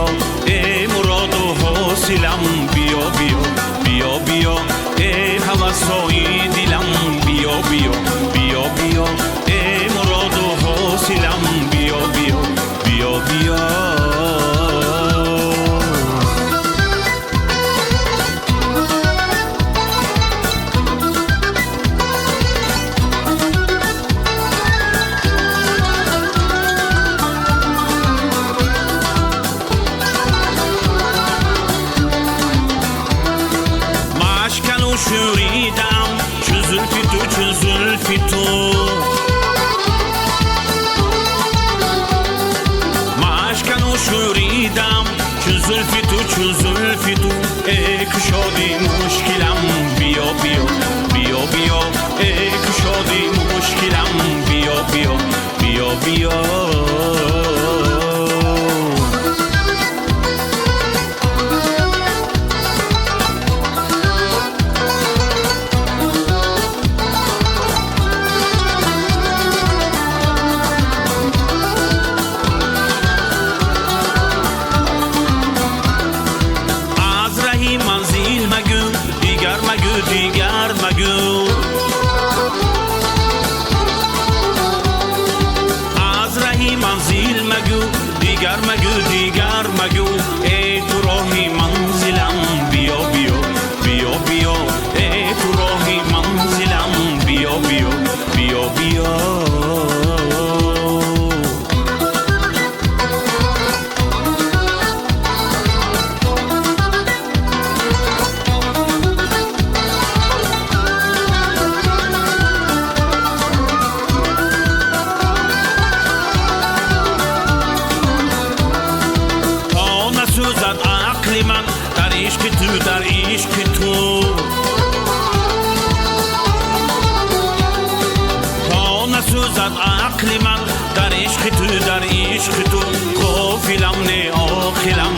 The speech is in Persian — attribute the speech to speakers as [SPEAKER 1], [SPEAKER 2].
[SPEAKER 1] بیا ای مراد و حاصلم، بیا بیا بیا بیا ای هوسای دلم، بیا بیا بیا بیا ای مراد و حاصلم، بیا بیا بیا بیا. شوریدم چو زلفی تو، چو زلفی تو، مشکن و شوریدم چو زلفی تو، چو زلفی تو، ای کشادی مشکلم، بیا بیا بیا بیا ای کشادی مشکلم، بیا بیا بیا بیا. دیگر مگو از رهی منزل مگو، دیگر مگو دیگر مگو ای تو راهی منزلم، بیا بیا بیا بیا ای تو راهی منزلم، بیا بیا بیا بیا. من در عشق تو، در عشق تو، تا نسوزد عقل من در عشق تو، در عشق تو، قافلم نه آخرم،